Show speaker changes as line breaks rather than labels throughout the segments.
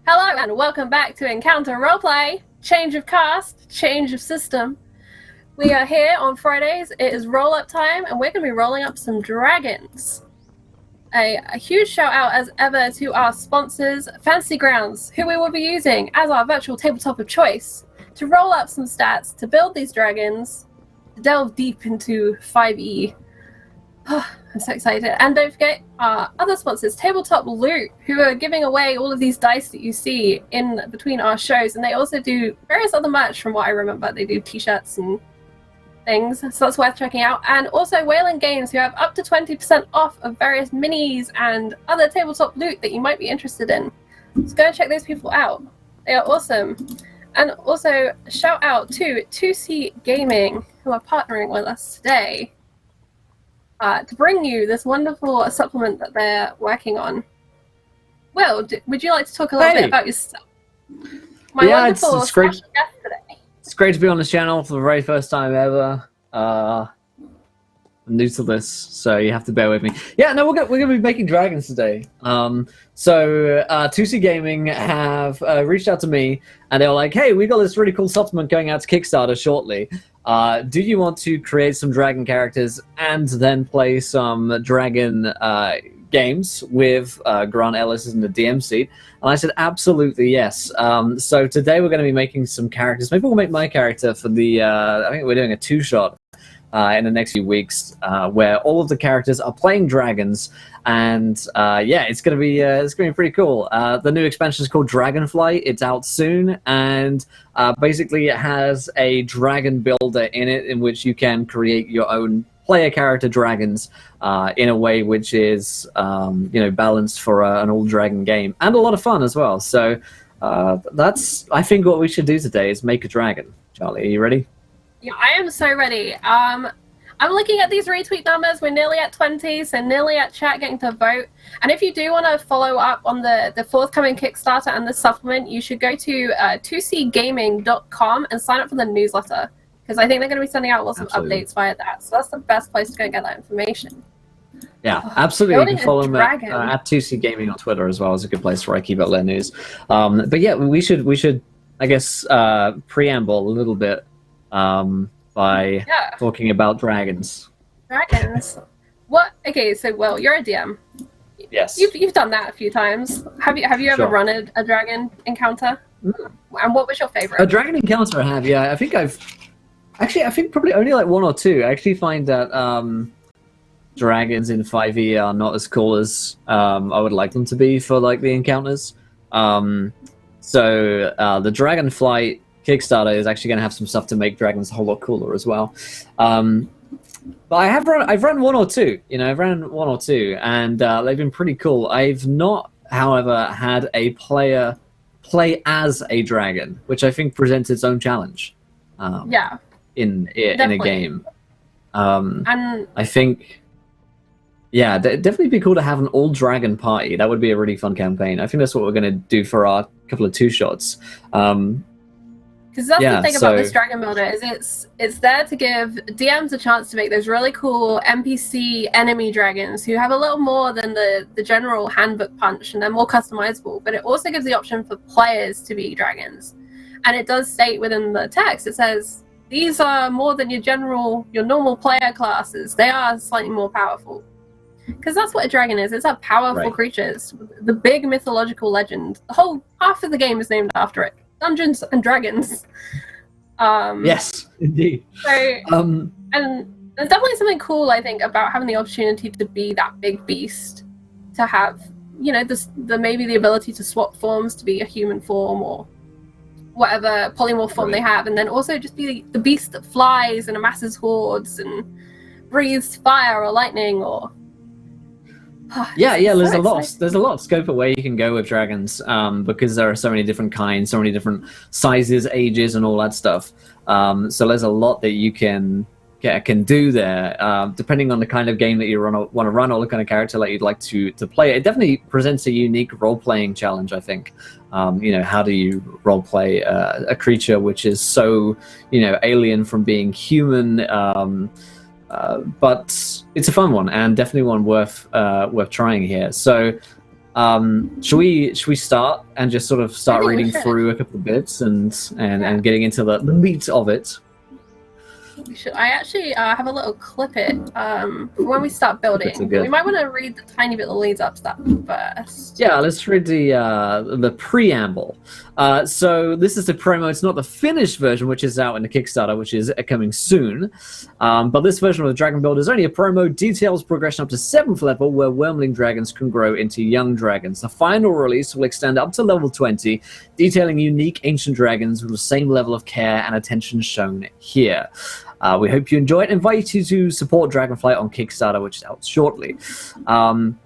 Hello and welcome back to Encounter Roleplay. Change of cast, change of system. We are here on Fridays. It is roll-up time, and we're going to be rolling up some dragons. A huge shout out as ever to our sponsors, Fantasy Grounds, who we will be using as our virtual tabletop of choice to roll up some stats to build these dragons, to delve deep into 5e. I'm so excited. And don't forget our other sponsors, Tabletop Loot, who are giving away all of these dice that you see in between our shows. And they also do various other merch from what I remember. They do t-shirts and things, so that's worth checking out. And also Wayland Games, who have up to 20% off of various minis and other tabletop loot that you might be interested in. So go and check those people out. They are awesome. And also shout out to 2CGaming, who are partnering with us today. To bring you this wonderful supplement that they're working on. Will, would you like to talk a little bit about yourself? My wonderful
it's great.
special guest today.
It's great to be on the channel for the very first time ever. I'm new to this, so you have to bear with me. Yeah, no, we're gonna be making dragons today. So 2CGaming have reached out to me, and they were like, "Hey, we got this really cool supplement going out to Kickstarter shortly. Do you want to create some dragon characters and then play some dragon games with Grant Ellis in the DM seat?" And I said, absolutely yes. So today we're going to be making some characters. Maybe we'll make my character for the, I think we're doing a two-shot in the next few weeks where all of the characters are playing dragons. And yeah, it's gonna be pretty cool. The new expansion is called Dragonflight. It's out soon, and basically it has a dragon builder in it, in which you can create your own player character dragons in a way which is balanced for an all dragon game and a lot of fun as well. So that's, I think, what we should do today is make a dragon. Charlie, are you ready?
Yeah, I am so ready. I'm looking at these retweet numbers. We're nearly at 20, so nearly at chat getting to vote. And if you do want to follow up on the forthcoming Kickstarter and the supplement, you should go to 2cgaming.com and sign up for the newsletter, because I think they're going to be sending out lots of updates via that. So that's the best place to go and get that information.
Yeah, absolutely. You can follow me at 2CGaming on Twitter as well. It's a good place where I keep up their news. But yeah, we should I guess preamble a little bit by talking about dragons.
Dragons. What? Okay, so well, you're a DM.
Yes.
You've done that a few times. Have you ever run a dragon encounter? Mm. And what was your favorite?
A dragon encounter I have, yeah. I think probably only like one or two. I actually find that dragons in 5e are not as cool as I would like them to be for like the encounters. So the Dragonflight Kickstarter is actually going to have some stuff to make dragons a whole lot cooler as well. But I've run one or two, and they've been pretty cool. I've not, however, had a player play as a dragon, which I think presents its own challenge. In a game. And I think, yeah, it'd definitely be cool to have an all-dragon party. That would be a really fun campaign. I think that's what we're going to do for our couple of two-shots.
Because that's the thing about this dragon builder, is it's there to give DMs a chance to make those really cool NPC enemy dragons who have a little more than the general handbook punch, and they're more customizable. But it also gives the option for players to be dragons. And it does state within the text, it says, these are more than your normal player classes. They are slightly more powerful. Because that's what a dragon is. It's a powerful creatures. The big mythological legend. The whole half of the game is named after it. Dungeons and Dragons.
Yes, indeed.
So, and there's definitely something cool, I think, about having the opportunity to be that big beast. To have, maybe the ability to swap forms to be a human form or whatever polymorph form they have, and then also just be the beast that flies and amasses hordes and breathes fire or lightning or...
There's a lot of scope of where you can go with dragons, because there are so many different kinds, so many different sizes, ages, and all that stuff. So there's a lot that you can do there, depending on the kind of game that you want to run, or the kind of character that you'd like to play. It definitely presents a unique role-playing challenge, I think. How do you role-play a creature which is so, alien from being human? But it's a fun one, and definitely one worth trying here. So Should we start and just sort of start
think we
reading
should.
through a couple of bits and getting into the meat of it?
I actually have a little clip it for when we start building.
Clippets are good.
We might want to read the tiny bit that leads up to that first.
Yeah, let's read the preamble. So this is the promo. It's not the finished version, which is out in the Kickstarter, which is coming soon. But this version of the Dragon Builder is only a promo. Details progression up to 7th level, where wormling dragons can grow into young dragons. The final release will extend up to level 20, detailing unique ancient dragons with the same level of care and attention shown here. We hope you enjoy it. Invite you to support Dragonflight on Kickstarter, which is out shortly. And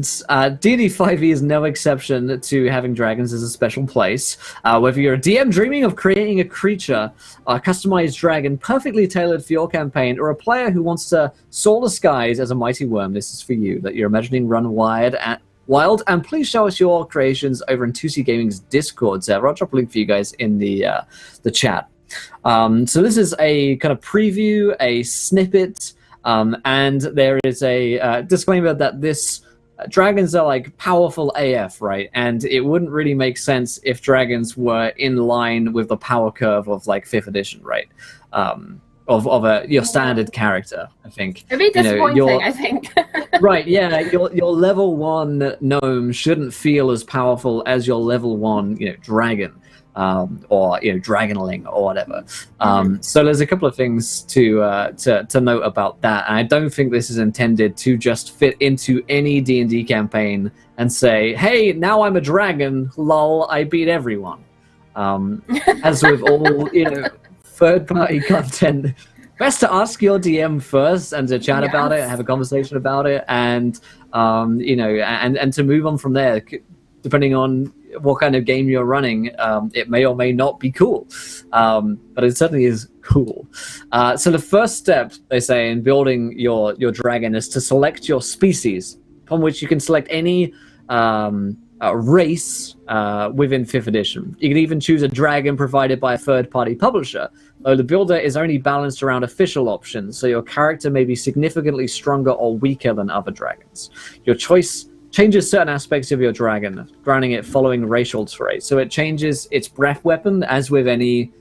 D&D 5e is no exception to having dragons as a special place. Whether you're a DM dreaming of creating a creature, a customized dragon perfectly tailored for your campaign, or a player who wants to soar the skies as a mighty worm, this is for you. That you're imagining run wild, and please show us your creations over in 2CGaming's Discord server. I'll drop a link for you guys in the chat. So this is a kind of preview, a snippet, and there is a disclaimer that this dragons are like powerful AF, right? And it wouldn't really make sense if dragons were in line with the power curve of like 5th edition, right? Of your standard character, I think.
It'd be disappointing, I think.
Right, yeah, your level 1 gnome shouldn't feel as powerful as your level 1, dragon. Or dragonling or whatever. So there's a couple of things to note about that. And I don't think this is intended to just fit into any D&D campaign and say, "Hey, now I'm a dragon. Lol, I beat everyone." As with all third-party content, best to ask your DM first and to chat about it, have a conversation about it, and and to move on from there, depending on what kind of game you're running. It may or may not be cool, but it certainly is cool. So the first step, they say, in building your dragon is to select your species, upon which you can select any race within 5th edition. You can even choose a dragon provided by a third-party publisher, though the builder is only balanced around official options, so your character may be significantly stronger or weaker than other dragons. Your choice changes certain aspects of your dragon, granting it following racial traits. So it changes its breath weapon, as with any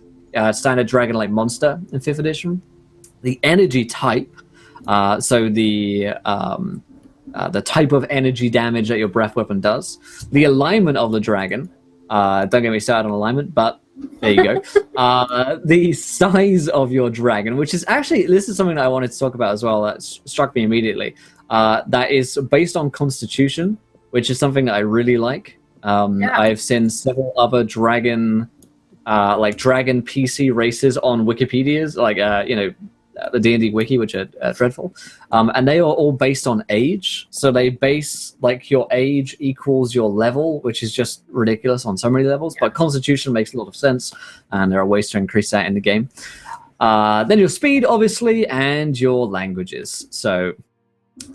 standard dragon-like monster in 5th edition. The energy type, so the type of energy damage that your breath weapon does. The alignment of the dragon. Don't get me started on alignment, but there you go. The size of your dragon, which is actually, this is something that I wanted to talk about as well, that struck me immediately. That is based on Constitution, which is something that I really like. I've seen several other dragon PC races on Wikipedia's, the D&D wiki, which are dreadful. And they are all based on age. So they base your age equals your level, which is just ridiculous on so many levels. But Constitution makes a lot of sense, and there are ways to increase that in the game. Then your speed, obviously, and your languages. So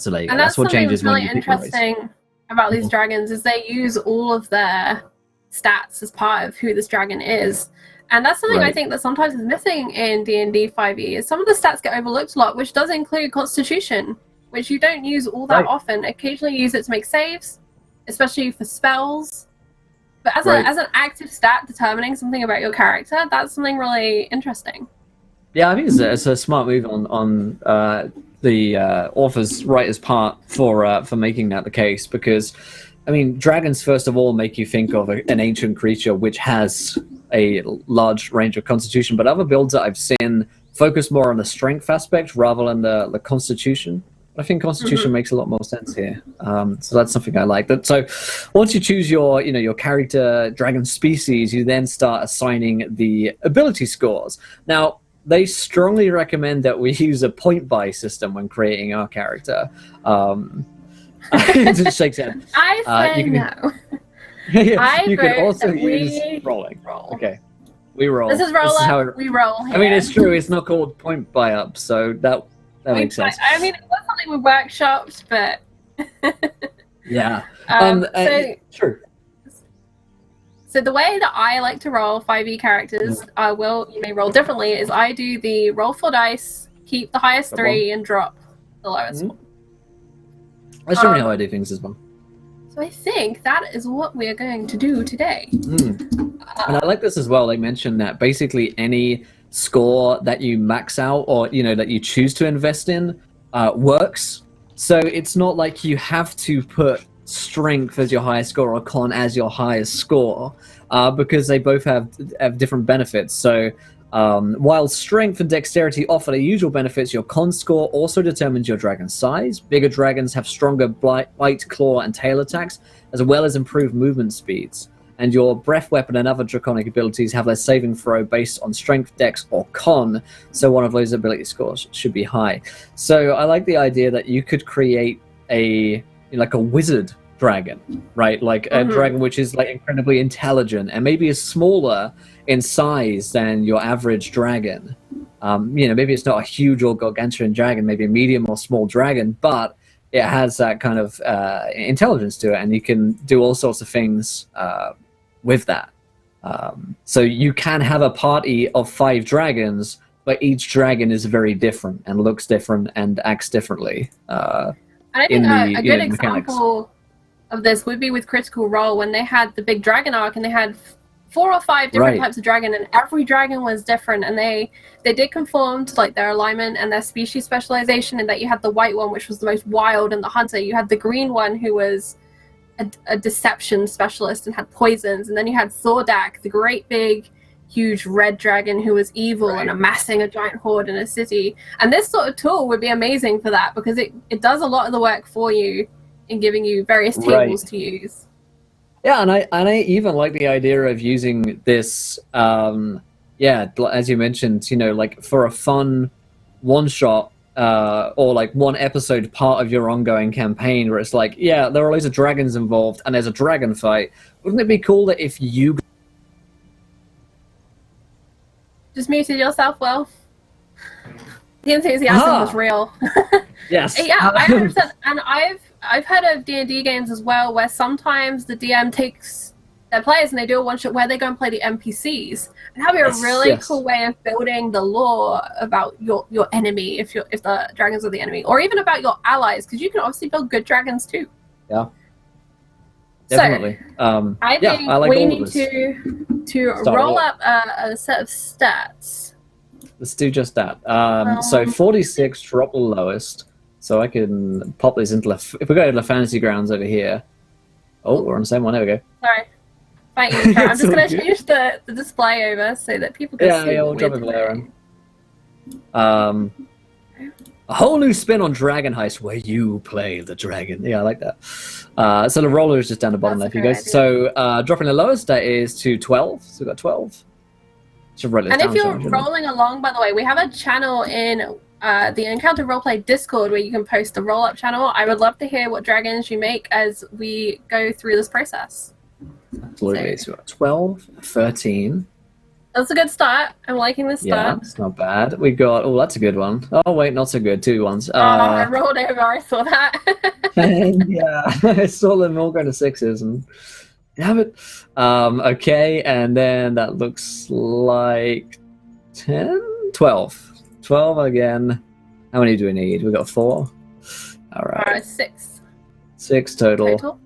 there you go.
That's
what changes
really
when you pick your race.
interesting about these dragons is they use all of their stats as part of who this dragon is. And that's something I think that sometimes is missing in D&D 5e, is some of the stats get overlooked a lot, which does include Constitution, which you don't use all that often. Occasionally you use it to make saves, especially for spells. But as an active stat determining something about your character, that's something really interesting.
Yeah, I think it's a smart move on the writer's part for making that the case, because, I mean, dragons, first of all, make you think of an ancient creature which has a large range of Constitution, but other builds that I've seen focus more on the strength aspect rather than the Constitution. I think Constitution makes a lot more sense here. So that's something I like. So once you choose your character dragon species, you then start assigning the ability scores. Now, they strongly recommend that we use a point buy system when creating our character. Just shakes head.
I say no.
You can also use rolling. Okay, we roll.
This is roll up. We roll here.
I mean, it's true. It's not called point buy up, so that makes sense.
I mean, it was something we workshopped, but
yeah. True.
So the way that I like to roll 5e characters, you may roll differently, is I do the roll 4 dice, keep the highest 3, and drop the lowest one.
That's generally how I do things as well.
So I think that is what we are going to do today.
And I like this as well. They mentioned that basically any score that you max out or that you choose to invest in works. So it's not like you have to put strength as your highest score or con as your highest score, because they both have different benefits. So while strength and dexterity offer the usual benefits, your con score also determines your dragon's size. Bigger dragons have stronger bite, claw, and tail attacks, as well as improved movement speeds. And your breath weapon and other draconic abilities have their saving throw based on strength, dex, or con, so one of those ability scores should be high. So I like the idea that you could create a wizard dragon, right? Like a dragon which is like incredibly intelligent and maybe is smaller in size than your average dragon. Maybe it's not a huge or gargantuan dragon, maybe a medium or small dragon, but it has that kind of intelligence to it, and you can do all sorts of things with that. So you can have a party of 5 dragons, but each dragon is very different and looks different and acts differently.
And I think a good example of this would be with Critical Role, when they had the big dragon arc and they had 4 or 5 different types of dragon, and every dragon was different, and they did conform to like their alignment and their species specialization, in that you had the white one, which was the most wild and the hunter. You had the green one, who was a deception specialist and had poisons, and then you had Thordak, the great big huge red dragon, who was evil and amassing a giant horde in a city. And this sort of tool would be amazing for that, because it does a lot of the work for you in giving you various tables to use.
Yeah, and I even like the idea of using this, as you mentioned, like for a fun one-shot or like one episode part of your ongoing campaign, where it's like, yeah, there are loads of dragons involved and there's a dragon fight. Wouldn't it be cool that if you
just muted yourself, Will? The enthusiasm was real.
Yes.
Yeah, I understand. And I've heard of D&D games as well, where sometimes the DM takes their players and they do a one-shot where they go and play the NPCs. And that'd be a really cool way of building the lore about your enemy, if the dragons are the enemy, or even about your allies, because you can obviously build good dragons too.
Yeah. Definitely.
So, I think we need to roll up a set of stats.
Let's do just that. So 46, drop the lowest. So I can pop these into if we go to the fantasy grounds over here. Oh, we're on the same one. There we go.
Sorry. I'm just going to change the display over so that people can see.
Yeah, we'll drop it there. A whole new spin on Dragon Heist where you play the dragon. Yeah, I like that. So the roller is just down the bottom there for you guys. So dropping the lowest, that is to 12. So we've got 12.
And if you're rolling along, by the way, we have a channel in the Encounter Roleplay Discord where you can post the roll-up channel. I would love to hear what dragons you make as we go through this process.
Absolutely. So we've got 12, 13.
That's a good start. I'm liking this start.
Yeah, it's not bad. We got, that's a good one. Oh, wait, not so good. 2 ones.
I rolled over. I saw that.
Yeah, I saw them all going to 6s and... Damn it. Okay, and then that looks like 10? 12. 12 again. How many do we need? We got 4. All right.
6.
6 total.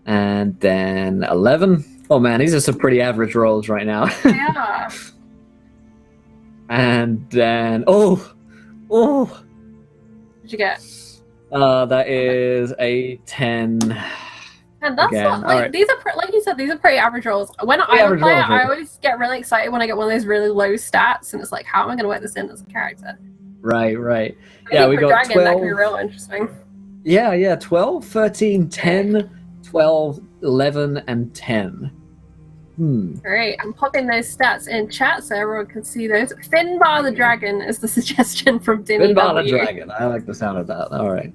And then 11. Oh man, these are some pretty average rolls right now.
Yeah.
And then what
did you get?
That is a 10.
And that's not like these are like you said, these are pretty average rolls. When I play it, I always get really excited when I get one of those really low stats, and it's like, how am I going to work this in as a character?
Right.
Yeah, we got dragon, 12. That could be real interesting.
Yeah. 12, 13, 10, 12, 11, and 10.
Great. I'm popping those stats in chat so everyone can see those. Finbar the Dragon is the suggestion from Dinny.
Finbar the Dragon. I like the sound of that. All right.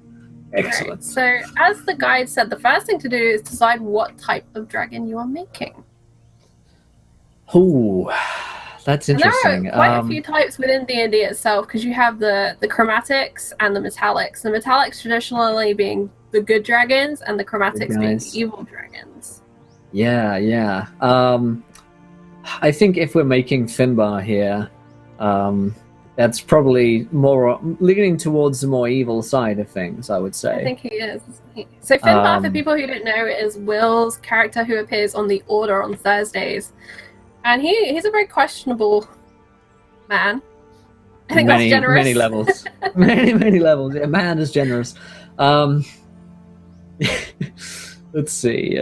Excellent.
Right. So, as the guide said, the first thing to do is decide what type of dragon you are making.
Oh, that's interesting.
And there are quite a few types within D&D itself, because you have the chromatics and the metallics. The metallics traditionally being the good dragons, and the chromatics being the evil dragons.
Yeah. I think if we're making Finbar here, That's probably more leaning towards the more evil side of things, I would say.
I think he is. So Finbar, for people who don't know, is Will's character who appears on the Order on Thursdays. And he's a very questionable man. I think that's generous.
Many levels. many levels. Yeah, man is generous. Let's see.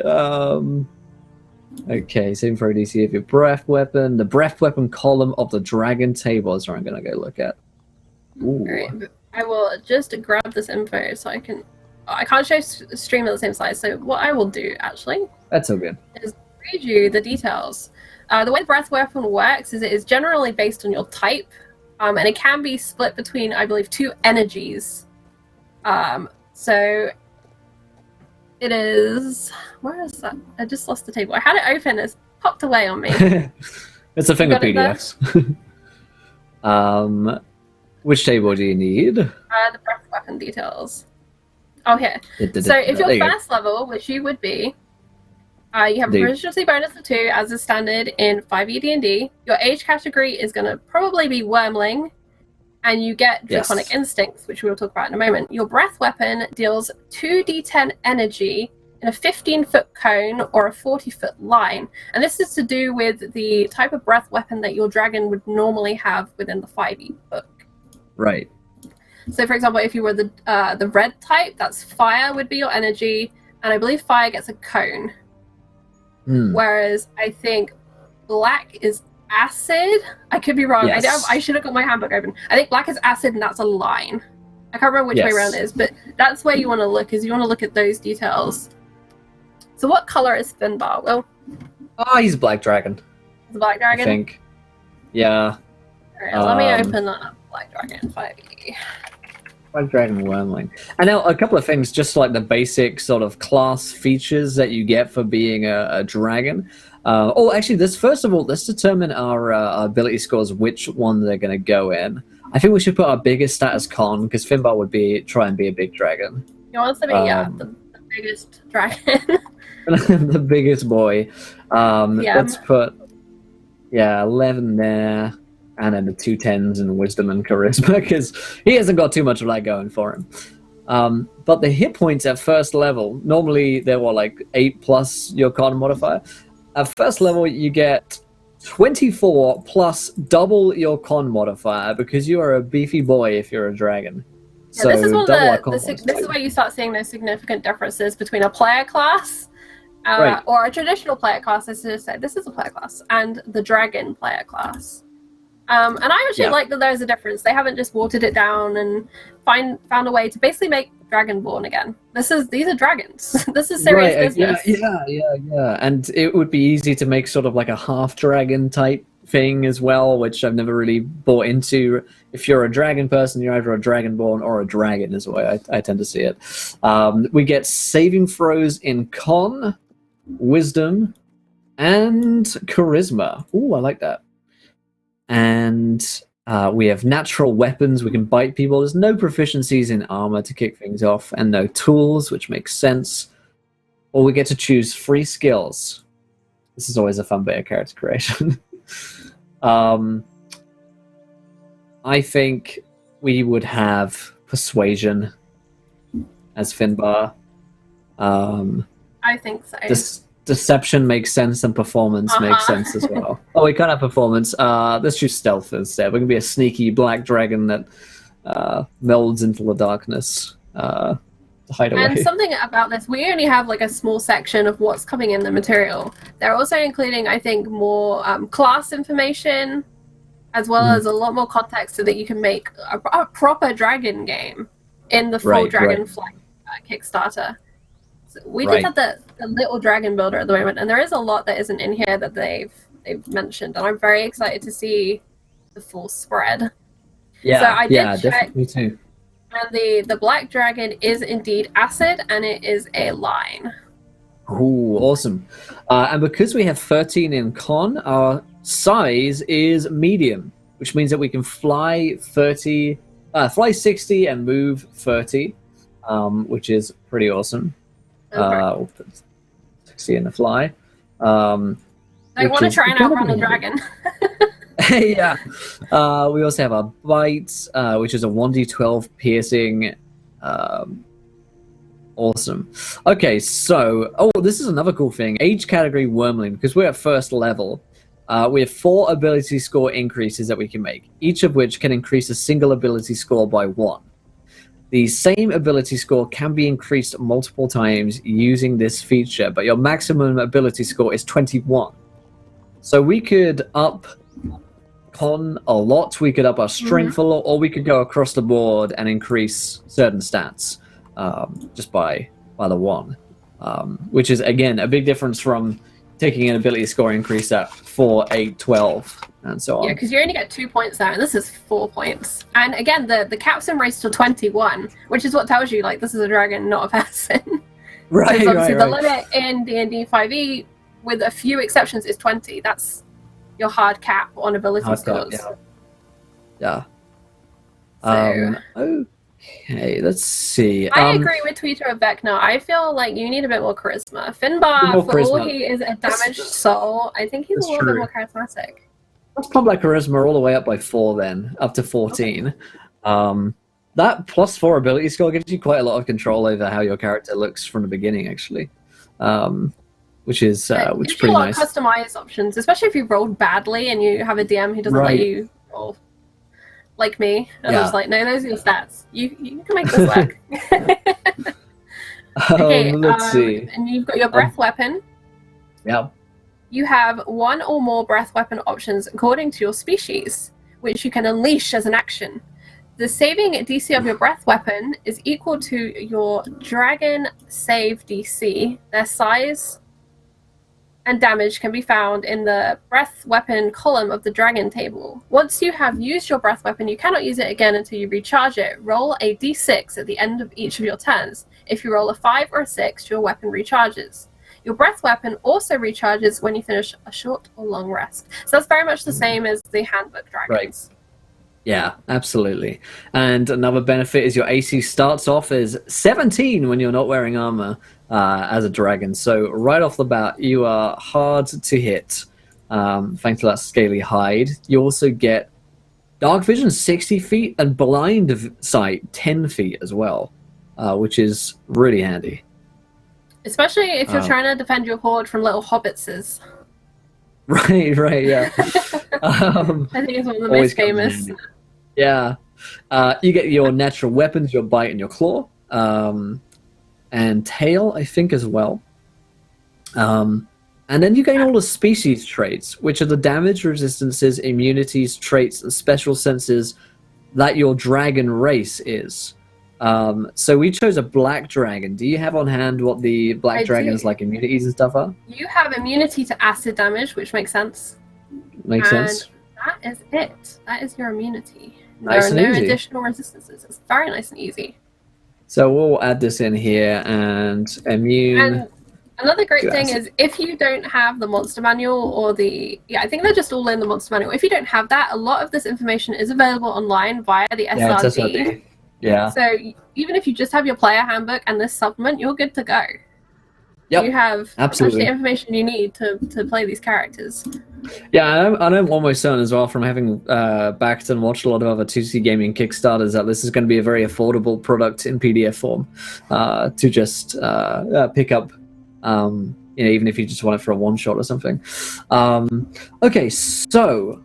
Okay, same for DC of your breath weapon. The breath weapon column of the dragon table is where I'm going to go look at. Ooh.
Right. I will just grab this info so I can... I can't show stream at the same size, so what I will do, actually...
That's so good.
...is read you the details. The way the breath weapon works is it is generally based on your type, and it can be split between, I believe, 2 energies. So... It is... Where is that? I just lost the table. I had it open. It's popped away on me.
It's a thing of PDFs. Which table do you need?
The breath weapon details. Oh, here. So if you're first level, which you would be, you have a proficiency bonus of 2, as is standard in 5e D&D. Your age category is going to probably be Wormling. And you get Draconic Instincts, which we'll talk about in a moment. Your breath weapon deals 2d10 energy in a 15-foot cone or a 40-foot line. And this is to do with the type of breath weapon that your dragon would normally have within the 5e book.
Right.
So, for example, if you were the red type, that's fire would be your energy. And I believe fire gets a cone. Whereas I think black is acid. I could be wrong.
Yes.
I should have got my handbook open. I think black is acid and that's a line. I can't remember which way around it is, but that's where you want to look, is you want to look at those details. So what color is Finbar, Will?
Oh, he's a black dragon.
He's a black dragon?
I think. Yeah.
Alright, let me open up Black Dragon 5e.
Black Dragon Wormling. And now a couple of things, just like the basic sort of class features that you get for being a dragon. Actually, first of all, let's determine our ability scores, which one they're going to go in. I think we should put our biggest status con, because Finbar would try and be a big dragon.
He wants to be, the biggest dragon.
The biggest boy. Let's put, 11 there, and then the 2 10s in wisdom and charisma, because he hasn't got too much of that going for him. But the hit points at first level, normally they were like 8 plus your con modifier. At first level, you get 24 plus double your con modifier, because you are a beefy boy if you're a dragon.
Yeah, so this is one of this is where you start seeing those significant differences between a player class, or a traditional player class, as I said. This is a player class, and the dragon player class. And I actually like that there's a difference. They haven't just watered it down and found a way to basically make Dragonborn again. These are dragons. This is serious business.
Yeah. And it would be easy to make sort of like a half dragon type thing as well, which I've never really bought into. If you're a dragon person, you're either a dragonborn or a dragon, is the way I tend to see it. We get saving throws in con, wisdom, and charisma. Ooh, I like that. And we have natural weapons. We can bite people. There's no proficiencies in armor to kick things off, and no tools, which makes sense. Or we get to choose 3 skills. This is always a fun bit of character creation. I think we would have persuasion as Finbar.
I think so.
Deception makes sense, and performance makes sense as well. Oh, we can't have performance. Let's choose stealth instead. We can be a sneaky black dragon that melds into the darkness to hide away.
And something about this, we only have like a small section of what's coming in the material. They're also including, I think, more class information, as well as a lot more context, so that you can make a proper dragon game in the full Dragonflight Kickstarter. So we just have the little dragon builder at the moment, and there is a lot that isn't in here that they've mentioned, and I'm very excited to see the full spread.
Yeah,
so I did check,
definitely too.
And the black dragon is indeed acid, and it is a line.
Ooh, awesome. And because we have 13 in con, our size is medium, which means that we can fly 60 and move 30, which is pretty awesome. We'll put 60 in the fly.
I want to try and outrun a dragon.
Yeah. We also have our bite, which is a 1d12 piercing. Awesome. Okay, so this is another cool thing. Age category Wormling, because we're at first level. We have 4 ability score increases that we can make, each of which can increase a single ability score by 1. The same ability score can be increased multiple times using this feature, but your maximum ability score is 21. So we could up con a lot, we could up our strength a lot, or we could go across the board and increase certain stats just by the 1. Which is, again, a big difference from taking an ability score increase at 4, 8, 12, and so on.
Yeah, because you only get 2 points there, and this is 4 points. And again, the cap's been raised to 21, which is what tells you, like, this is a dragon, not a person.
Right,
Because obviously
right.
the limit in D&D 5e, with a few exceptions, is 20. That's your hard cap on ability scores.
Yeah.
So,
Okay, let's see.
I agree with Tweeter of Vecna. I feel like you need a bit more charisma. Finbar,
More
for all
charisma.
he is a damaged soul, I think he's
That's
a little
true.
bit more charismatic.
Let's pump that charisma all the way up by 4 then, up to 14. That plus 4 ability score gives you quite a lot of control over how your character looks from the beginning, actually. Which is
Gives you
pretty
a lot
nice.
of customized options, especially if you rolled badly and you have a DM who doesn't let you roll. Like me. And I was like, no, those are your stats. You can make this work. Okay,
Let's see.
and you've got your breath weapon.
Yeah.
You have 1 or more breath weapon options according to your species, which you can unleash as an action. The saving DC of your breath weapon is equal to your dragon save DC. Their size and damage can be found in the breath weapon column of the dragon table. Once you have used your breath weapon, you cannot use it again until you recharge it. Roll a d6 at the end of each of your turns. If you roll a 5 or a 6, your weapon recharges. Your breath weapon also recharges when you finish a short or long rest. So that's very much the same as the handbook dragons.
Right. Yeah, absolutely. And another benefit is your AC starts off as 17 when you're not wearing armor as a dragon. So right off the bat, you are hard to hit thanks to that scaly hide. You also get dark vision 60 feet and blind sight 10 feet as well, which is really handy.
Especially if you're trying to defend your horde from little hobbitses.
Right, yeah.
I think it's one of the most famous.
Yeah. You get your natural weapons, your bite and your claw. And tail, I think, as well. And then you gain all the species traits, which are the damage, resistances, immunities, traits, and special senses that your dragon race is. So we chose a black dragon. Do you have on hand what the black dragon's like immunities and stuff are?
You have immunity to acid damage, which makes sense.
Makes sense.
That is it. That is your immunity.
Nice
There are
and
no
easy.
additional resistances. It's very nice and easy.
So we'll add this in here and immune.
And another great
to
thing
acid.
is if you don't have the monster manual or I think they're just all in the monster manual. If you don't have that, a lot of this information is available online via the SRD.
Yeah, it's SRD. Yeah.
So even if you just have your player handbook and this supplement, you're good to go.
Yep.
You have
Absolutely.
much the information you need to play these characters.
Yeah, I'm almost certain as well from having backed and watched a lot of other 2CGaming Kickstarters that this is going to be a very affordable product in PDF form to just pick up, even if you just want it for a one-shot or something. Okay, so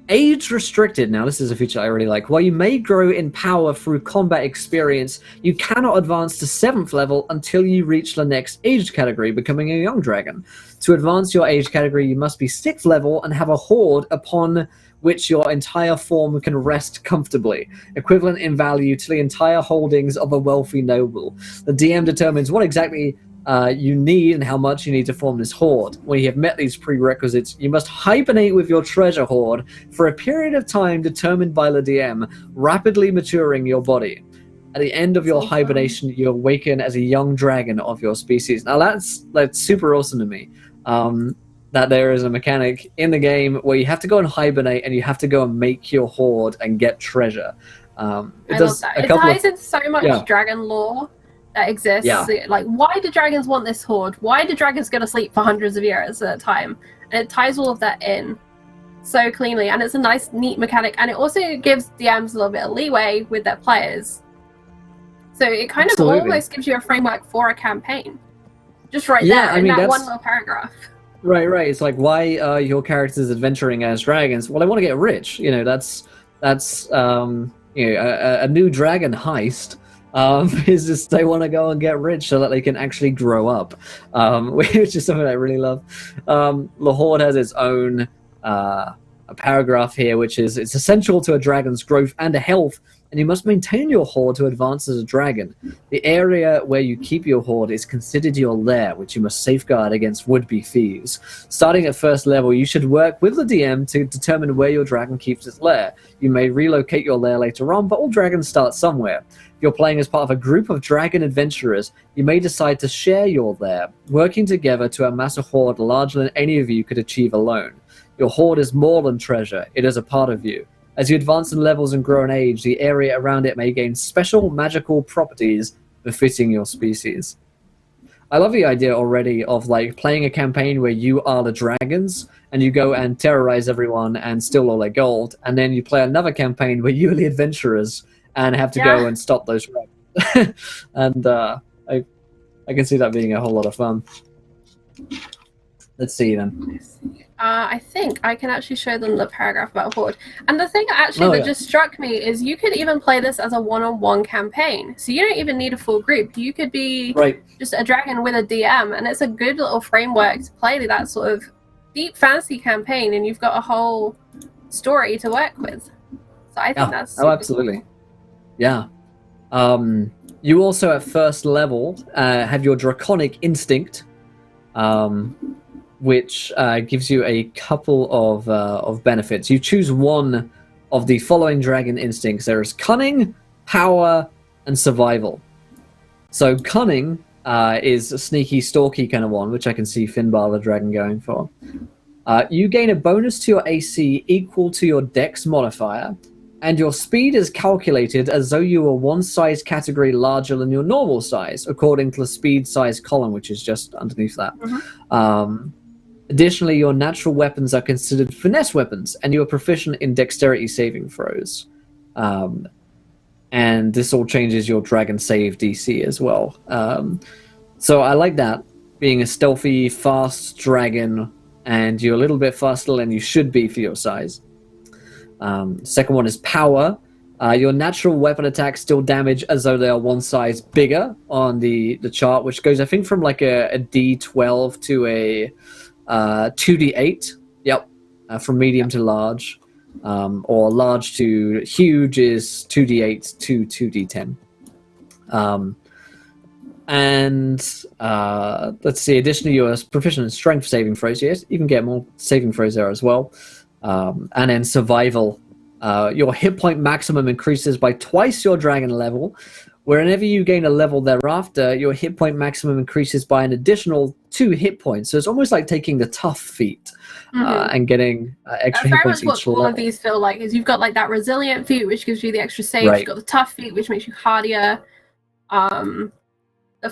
age restricted. Now, this is a feature I really like. While you may grow in power through combat experience, you cannot advance to 7th level until you reach the next age category, becoming a young dragon. To advance your age category, you must be 6th level and have a horde upon which your entire form can rest comfortably, equivalent in value to the entire holdings of a wealthy noble. The DM determines what exactly you need and how much you need to form this horde. When you have met these prerequisites, you must hibernate with your treasure hoard for a period of time determined by the DM, rapidly maturing your body. At the end of your hibernation, you awaken as a young dragon of your species. Now that's super awesome to me. That there is a mechanic in the game where you have to go and hibernate and you have to go and make your horde and get treasure.
I love that. It ties in so much dragon lore that exists.
Yeah.
Like, why do dragons want this horde? Why do dragons go to sleep for hundreds of years at a time? And it ties all of that in. so cleanly, and it's a nice, neat mechanic, and it also gives DMs a little bit of leeway with their players. So it kind of almost gives you a framework for a campaign, just right there in that one little paragraph.
Right. It's like, why are your characters adventuring as dragons? Well, they want to get rich. You know, that's a new dragon heist. Is just they want to go and get rich so that they can actually grow up, which is something I really love. The Horde has its own a paragraph here, which is, it's essential to a dragon's growth and health, and you must maintain your horde to advance as a dragon. The area where you keep your horde is considered your lair, which you must safeguard against would-be thieves. Starting at first level, you should work with the DM to determine where your dragon keeps its lair. You may relocate your lair later on, but all dragons start somewhere. If you're playing as part of a group of dragon adventurers, you may decide to share your lair, working together to amass a horde larger than any of you could achieve alone. Your horde is more than treasure, it is a part of you. As you advance in levels and grow in age, the area around it may gain special magical properties befitting your species. I love the idea already of like playing a campaign where you are the dragons and you go and terrorize everyone and steal all their gold, and then you play another campaign where you're the adventurers and have to go and stop those dragons. And I can see that being a whole lot of fun. Let's see then.
I think I can actually show them the paragraph about Horde. And the thing that just struck me is you could even play this as a one-on-one campaign. So you don't even need a full group. You could be just a dragon with a DM, and it's a good little framework to play that sort of deep fantasy campaign, and you've got a whole story to work with. So I think that's super
absolutely cool. Yeah. You also at first level have your Draconic Instinct, which gives you a couple of benefits. You choose one of the following dragon instincts. There is Cunning, Power, and Survival. So Cunning is a sneaky, stalky kind of one, which I can see Finbar the dragon going for. You gain a bonus to your AC equal to your Dex modifier, and your speed is calculated as though you were one size category larger than your normal size, according to the speed size column, which is just underneath that. Additionally, your natural weapons are considered finesse weapons, and you are proficient in dexterity saving throws. And this all changes your dragon save DC as well. So I like that, being a stealthy, fast dragon, and you're a little bit faster than you should be for your size. Second one is Power. Your natural weapon attacks deal damage as though they are one size bigger on the chart, which goes, I think, from like a D12 to a 2d8, from medium to large, or large to huge is 2d8 to 2d10. Let's see, additionally, you're proficient in strength saving throws. Yes, you can get more saving throws there as well. And then Survival, your hit point maximum increases by twice your dragon level. Whenever you gain a level thereafter, your hit point maximum increases by an additional 2 hit points. So it's almost like taking the tough feat and getting extra hit points each level. That's
what all of these feel like, is you've got like that resilient feat, which gives you the extra save. You've got the tough feat, which makes you hardier. The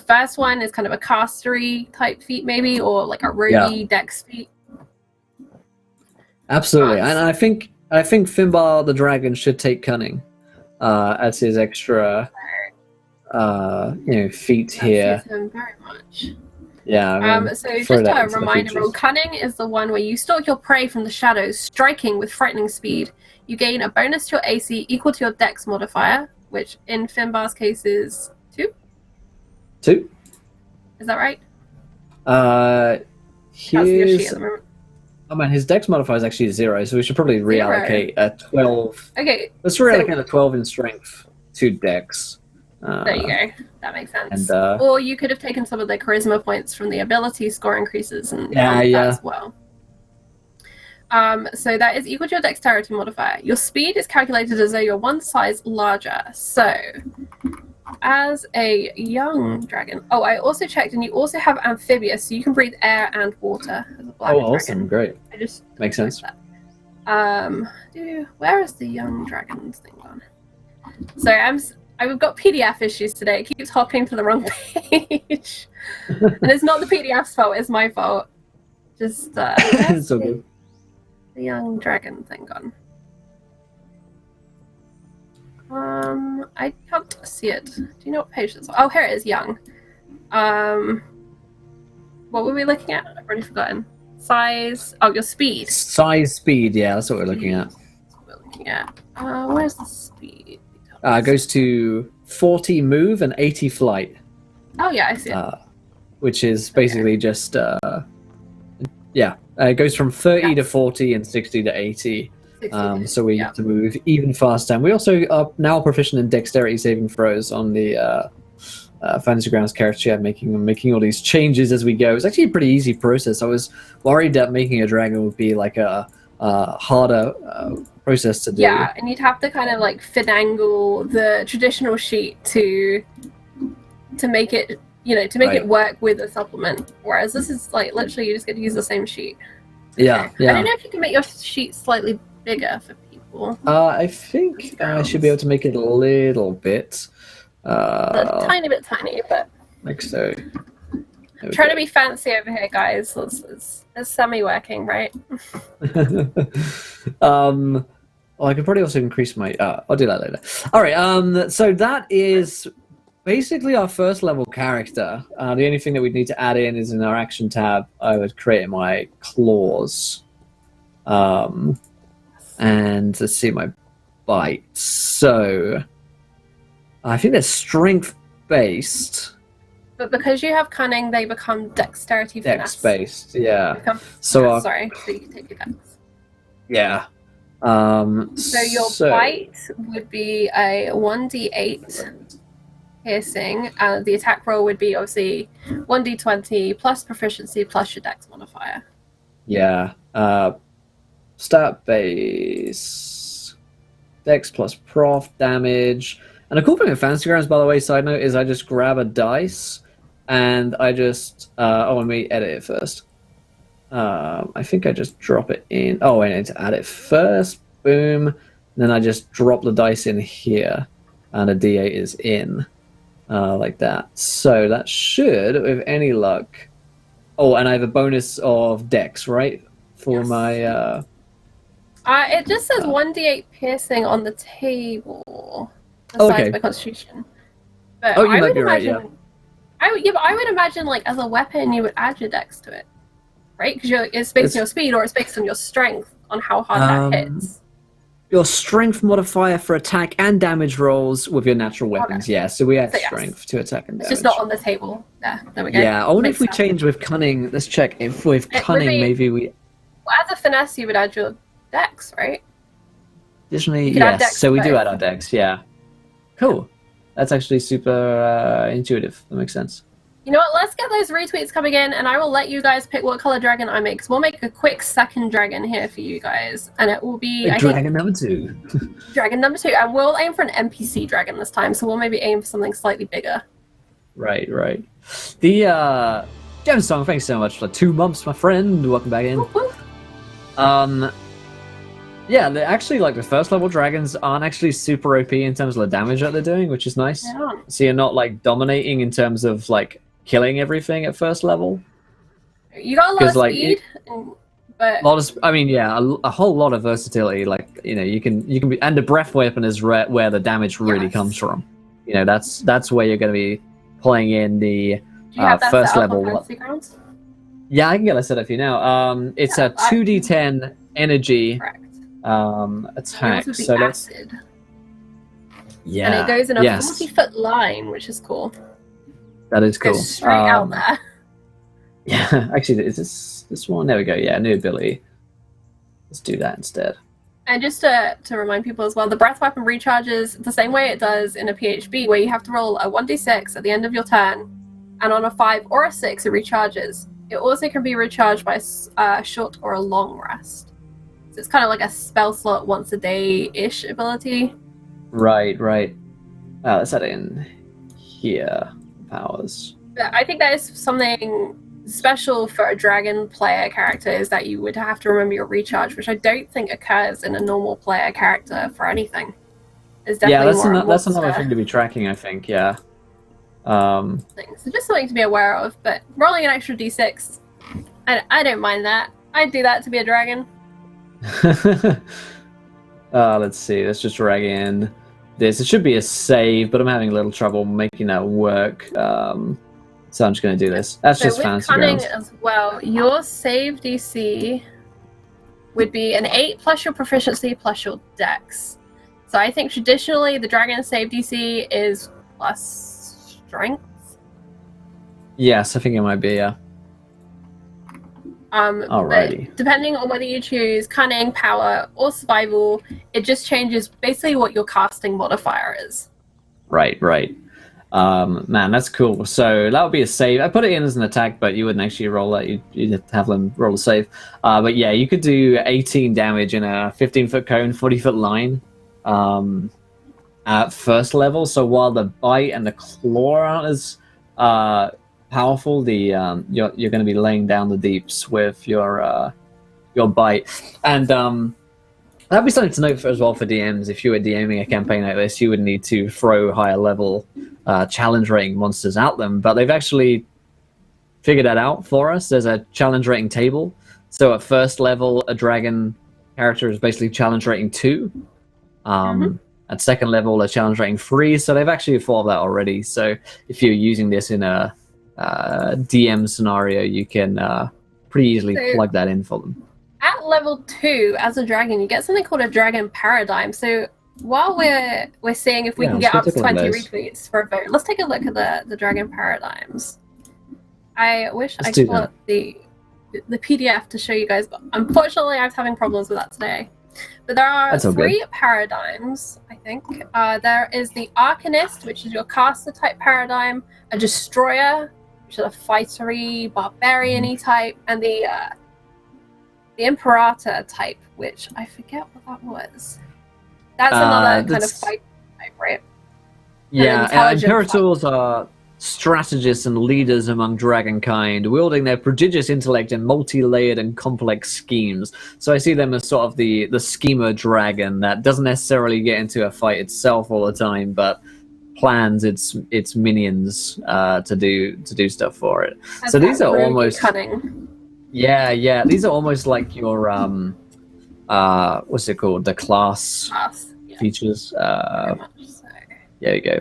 first one is kind of a castery type feat maybe, or like a roguey dex feat.
Absolutely. And I think Finbar the dragon should take Cunning as his extra feat here.
Him very much.
Yeah.
So just a reminder, Cunning is the one where you stalk your prey from the shadows, striking with frightening speed. You gain a bonus to your AC equal to your Dex modifier, which in Finbar's case is 2.
2.
Is that right?
Oh man, his Dex modifier is actually 0, so we should probably reallocate a 12.
Okay.
Let's reallocate a 12 in strength to Dex.
There you go. That makes sense. And, or you could have taken some of the charisma points from the ability score increases and that as well. So that is equal to your dexterity modifier. Your speed is calculated as though you're one size larger. So as a young dragon, I also checked, and you also have amphibious, so you can breathe air and water as a black dragon.
Awesome, great.
I just
makes sense.
That. Where is the young dragons thing gone? So I've got PDF issues today. It keeps hopping to the wrong page. And it's not the PDF's fault, it's my fault. Just
it's all good.
the young dragon thing gone? I can't see it. Do you know what page it's on? Oh, here it is, young. What were we looking at? I've already forgotten. Size. Oh, your speed.
Size, speed, yeah, that's what we're looking at.
That's what we're looking at. Where's the speed?
It goes to 40 move and 80 flight.
Oh, yeah, I see it.
Which is basically just, it goes from 30 to 40 and 60 to 80. So we have to move even faster. And we also are now proficient in dexterity saving throws on the Fantasy Grounds character, making all these changes as we go. It's actually a pretty easy process. I was worried that making a dragon would be like a harder process to do.
Yeah, and you'd have to kind of like finagle the traditional sheet to make it, it work with a supplement. Whereas this is like literally you just get to use the same sheet.
Yeah.
I don't know if you can make your sheet slightly bigger for people.
I think I should be able to make it a little bit.
A tiny bit tiny, but
like so.
Trying to be fancy over here, guys. It's semi-working, right?
Well, I could probably also increase my. I'll do that later. All right. So that is basically our first level character. The only thing that we'd need to add in is in our action tab. I would create my claws. And let's see my bites. So I think they're strength based.
But because you have cunning, they become dexterity finesse.
Dex based, yeah.
So you can take your dex.
Yeah.
So your bite would be a 1d8 piercing. The attack roll would be obviously 1d20 plus proficiency plus your dex modifier.
Yeah. Stat base, dex plus prof damage. And the cool thing with Fantasy Grounds, by the way, side note, is I just grab a dice and I just let me edit it first. I think I just drop it in. Oh, I need to add it first. Boom. And then I just drop the dice in here, and a D8 is in, like that. So that should, with any luck. Oh, and I have a bonus of Dex, right, for my.
It just says 1d8 piercing on the table. Besides my constitution. But
you might be right, yeah.
But I would imagine, like, as a weapon, you would add your dex to it, right? Because it's based on your speed, or it's based on your strength, on how hard that hits.
Your strength modifier for attack and damage rolls with your natural weapons, yeah. So we add strength to attack and damage.
It's just not on the table. There we go.
Yeah, I wonder if we change with cunning. Let's check if with cunning, maybe we...
Well, as a finesse, you would add your dex, right?
Additionally, yes. So we do add our dex, yeah. Cool. That's actually super intuitive. That makes sense.
You know what? Let's get those retweets coming in, and I will let you guys pick what color dragon I make. Because we'll make a quick second dragon here for you guys, and it will be
dragon number 2.
Dragon number 2, and we'll aim for an NPC dragon this time. So we'll maybe aim for something slightly bigger.
Right. The Gemstone, thanks so much for 2 months, my friend. Welcome back in. Yeah, actually, like, the first level dragons aren't actually super OP in terms of the damage that they're doing, which is nice.
Yeah.
So you're not, like, dominating in terms of, like, killing everything at first level.
You got a lot of speed, but...
a whole lot of versatility. Like, you can be... And the breath weapon is where the damage really comes from. That's where you're going to be playing in the first level. Yeah, I can get that set up for you now. It's a 2d10 energy...
Correct.
Attack.
So that's and it goes in a 40-foot line, which is cool.
That is cool.
Goes straight out there.
Yeah, actually, is this one? There we go. Yeah, new ability. Let's do that instead.
And just to remind people as well, the breath weapon recharges the same way it does in a PHB, where you have to roll a 1d6 at the end of your turn, and on a 5 or a 6, it recharges. It also can be recharged by a short or a long rest. So it's kind of like a spell slot once a day-ish ability.
Right. Let's add it in here. Powers.
But I think that is something special for a dragon player character, is that you would have to remember your recharge, which I don't think occurs in a normal player character for anything. It's definitely
that's another thing to be tracking, I think, yeah.
So just something to be aware of, but rolling an extra d6, I don't mind that. I'd do that to be a dragon.
Let's see. Let's just drag in this. It should be a save, but I'm having a little trouble making that work. So I'm just going to do this. That's
So
just
with
fancy
cunning
grounds.
as well, your save DC would be an 8 plus your proficiency plus your dex. So I think traditionally the dragon save DC is plus strength.
Yes, I think it might be, yeah. Alrighty.
But depending on whether you choose cunning, power, or survival, it just changes basically what your casting modifier is.
Right. Man, that's cool. So that would be a save. I put it in as an attack, but you wouldn't actually roll that. You'd have them roll a save. But yeah, you could do 18 damage in a 15-foot cone, 40-foot line at first level. So while the bite and the claw aren't as powerful, you're going to be laying down the deeps with your bite. And that'd be something to note as well for DMs. If you were DMing a campaign like this, you would need to throw higher level challenge rating monsters at them. But they've actually figured that out for us. There's a challenge rating table. So at first level, a dragon character is basically challenge rating 2. At second level, a challenge rating 3. So they've actually thought of that already. So if you're using this in a DM scenario, you can pretty easily plug that in for them.
At level 2, as a dragon, you get something called a dragon paradigm. So while we're seeing if we can get up to 20 retweets for a vote, let's take a look at the dragon paradigms. I wish I could pull up the PDF to show you guys, but unfortunately I was having problems with that today. But there are 3 paradigms, I think. There is the Arcanist, which is your caster type paradigm, a Destroyer, which is a fightery, barbarian-y type, and the Imperator type, which I forget what that was. That's another kind of fight type, right?
Yeah, Imperators are strategists and leaders among dragonkind, wielding their prodigious intellect in multi-layered and complex schemes. So I see them as sort of the schemer dragon that doesn't necessarily get into a fight itself all the time, but plans its minions to do stuff for it. So these are almost
cunning.
Yeah. These are almost like your what's it called? The class features. There you go.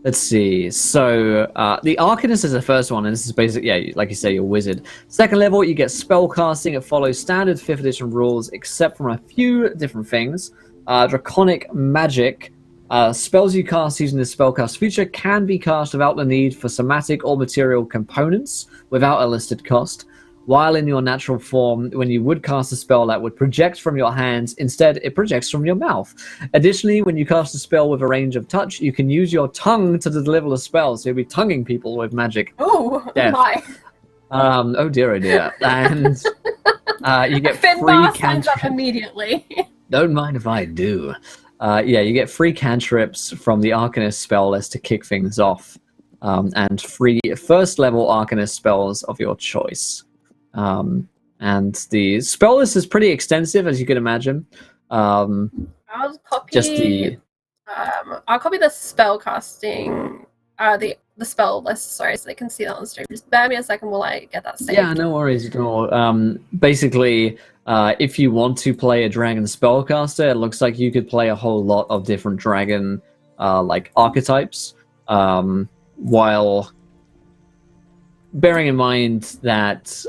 Let's see. So the Arcanist is the first one, and this is basically, like you say, your wizard. Second level, you get spellcasting. It follows standard 5th edition rules, except from a few different things. Draconic magic. Spells you cast using the spellcast feature can be cast without the need for somatic or material components without a listed cost. While in your natural form, when you would cast a spell that would project from your hands, instead it projects from your mouth. Additionally, when you cast a spell with a range of touch, you can use your tongue to deliver the spell, so you'll be tonguing people with magic.
Oh my.
Oh dear. And you get free
signs up immediately.
Don't mind if I do. You get free cantrips from the Arcanist spell list to kick things off, and free first level Arcanist spells of your choice. And the spell list is pretty extensive, as you can imagine.
I'll copy the spell casting, the spell list, sorry, so they can see that on the stream. Just bear me a second while I get that saved.
Yeah, no worries at all. Basically, if you want to play a dragon spellcaster, it looks like you could play a whole lot of different dragon like archetypes, while bearing in mind that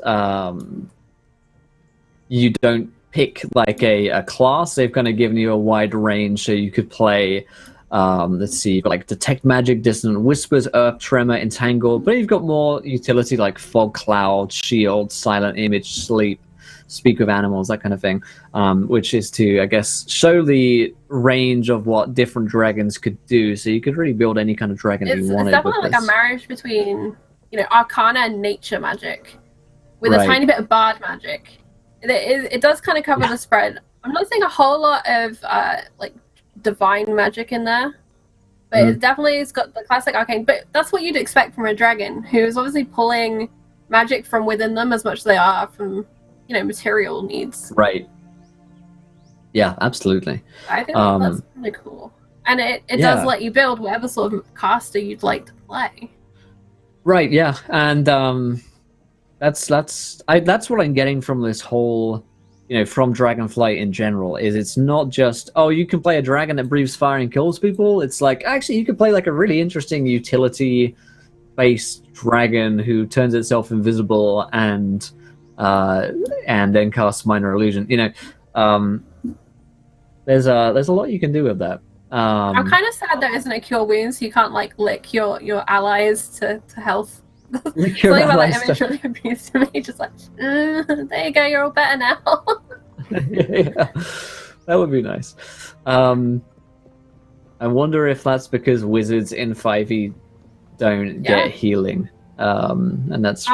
you don't pick like a class. They've kind of given you a wide range, so you could play let's see, like Detect Magic, Dissonant Whispers, Earth Tremor, Entangled, but you've got more utility like Fog Cloud, Shield, Silent Image, Sleep, Speak with Animals, that kind of thing, which is to, I guess, show the range of what different dragons could do. So you could really build any kind of dragon you wanted.
It's definitely like a marriage between, Arcana and nature magic, with a tiny bit of bard magic. It does kind of cover the spread. I'm not seeing a whole lot of like divine magic in there, but it's got the classic arcane. But that's what you'd expect from a dragon, who is obviously pulling magic from within them as much as they are from material needs.
Right. Yeah, absolutely.
I think that's really cool, and it does let you build whatever sort of caster you'd like to play.
Right. Yeah, and that's what I'm getting from this whole from Dragonflight in general is it's not just, oh, you can play a dragon that breathes fire and kills people. It's like, actually, you could play like a really interesting utility-based dragon who turns itself invisible and then casts minor illusion. There's a lot you can do with that.
I'm kind of sad there isn't a cure wounds, so you can't like lick your allies to health. Something about that image really appeals to me. Just like, there you go, you're all better now.
Yeah, that would be nice. I wonder if that's because wizards in 5e don't get healing, and that's.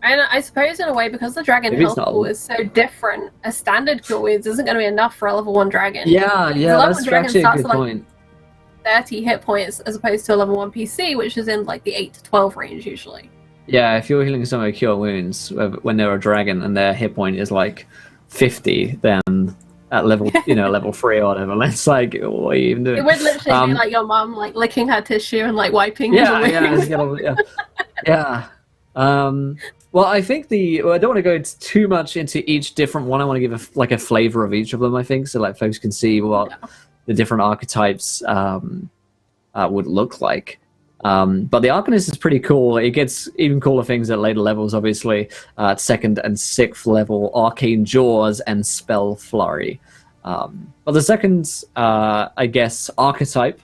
And I suppose in a way, because the dragon health pool is so different, a standard cure wounds isn't going to be enough for a level 1 dragon.
Yeah, that's actually a good point.
30 hit points as opposed to a level 1 PC, which is in like the 8 to 12 range usually.
Yeah, if you're healing someone with cure wounds when they're a dragon and their hit point is like 50, then at level level 3 or whatever, it's like, what are you even doing?
It would literally be like your mum like licking her tissue and like wiping her wounds.
Yeah. Well, I think I don't want to go too much into each different one. I want to give a flavor of each of them, I think, so like folks can see what the different archetypes would look like. But the Arcanist is pretty cool. It gets even cooler things at later levels, obviously. At 2nd and 6th level, Arcane Jaws and Spell Flurry. But the second, I guess, archetype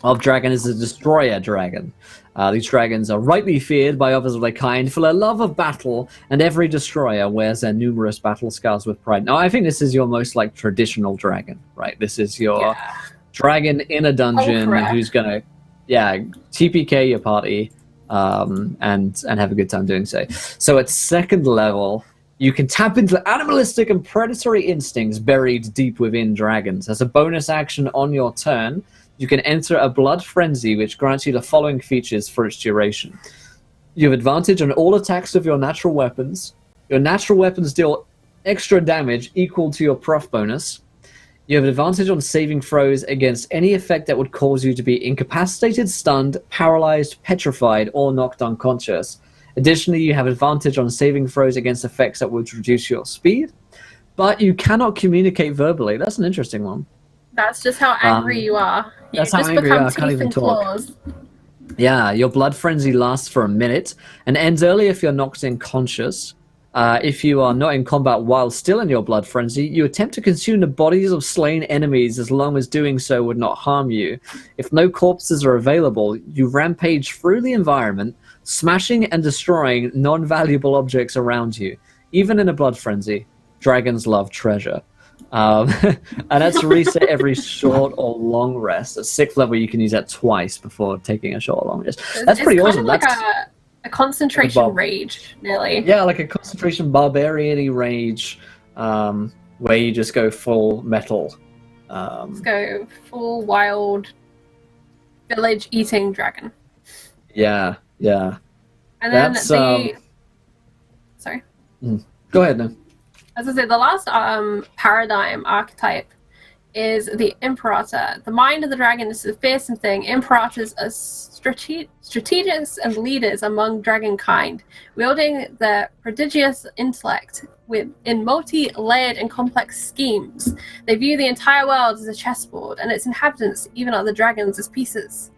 of dragon is the Destroyer Dragon. These dragons are rightly feared by others of their kind for their love of battle, and every destroyer wears their numerous battle scars with pride. Now, I think this is your most like traditional dragon, right? This is your dragon in a dungeon who's gonna, TPK your party, and have a good time doing so. So at 2nd level, you can tap into animalistic and predatory instincts buried deep within dragons. As a bonus action on your turn, you can enter a blood frenzy, which grants you the following features for its duration. You have advantage on all attacks with your natural weapons. Your natural weapons deal extra damage equal to your prof bonus. You have advantage on saving throws against any effect that would cause you to be incapacitated, stunned, paralyzed, petrified, or knocked unconscious. Additionally, you have advantage on saving throws against effects that would reduce your speed. But you cannot communicate verbally. That's an interesting one.
That's just how angry you are.
That's how angry you are. I can't even talk.
Claws.
Yeah, your blood frenzy lasts for a minute and ends early if you're knocked unconscious. If you are not in combat while still in your blood frenzy, you attempt to consume the bodies of slain enemies as long as doing so would not harm you. If no corpses are available, you rampage through the environment, smashing and destroying non-valuable objects around you. Even in a blood frenzy, dragons love treasure. And that's reset every short or long rest. At 6th level, you can use that twice before taking a short or long rest. That's pretty awesome.
Kind of like a concentration rage, nearly.
Yeah, like a concentration barbarian-y rage, where you just go full metal.
Let's go full wild village-eating dragon.
Yeah.
And then sorry.
Go ahead now.
As I said, the last paradigm archetype is the Imperator. The mind of the dragon is a fearsome thing. Imperators are strategists and leaders among dragonkind, wielding their prodigious intellect in multi-layered and complex schemes. They view the entire world as a chessboard, and its inhabitants, even other dragons, as pieces.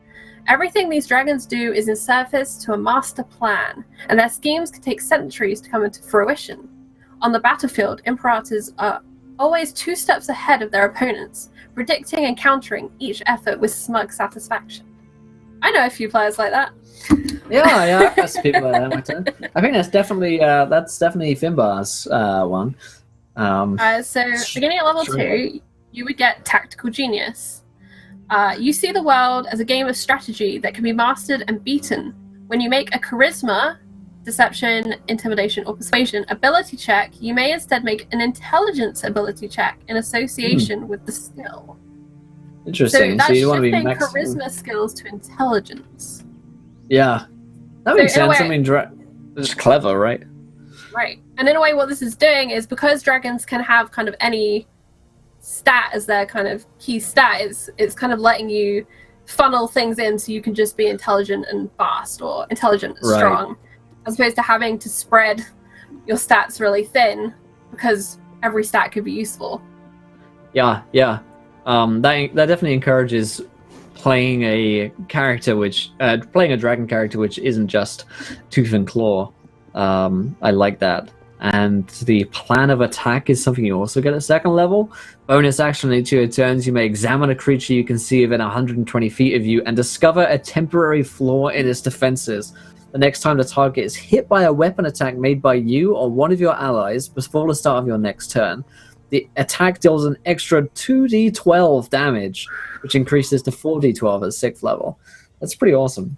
Everything these dragons do is in service to a master plan, and their schemes can take centuries to come into fruition. On the battlefield, Imperators are always 2 steps ahead of their opponents, predicting and countering each effort with smug satisfaction. I know a few players like that.
Yeah, I've got people like that in my turn. I think that's definitely Finbar's one.
So beginning at level 2, you would get Tactical Genius. You see the world as a game of strategy that can be mastered and beaten. When you make a Charisma, Deception, Intimidation, or Persuasion ability check, you may instead make an Intelligence ability check in association with the skill.
Interesting.
So
you want to be
charisma skills to intelligence.
Yeah, that makes sense. I mean, it's clever, right?
Right. And in a way, what this is doing is because dragons can have kind of any stat as their kind of key stat, it's kind of letting you funnel things in so you can just be intelligent and fast, or intelligent and strong, as opposed to having to spread your stats really thin, because every stat could be useful.
Yeah. That definitely encourages playing a character playing a dragon character which isn't just tooth and claw. I like that. And the plan of attack is something you also get at second level. Bonus action: each of your turns, you may examine a creature you can see within 120 feet of you and discover a temporary flaw in its defenses. The next time the target is hit by a weapon attack made by you or one of your allies before the start of your next turn, the attack deals an extra 2d12 damage, which increases to 4d12 at 6th level. That's pretty awesome.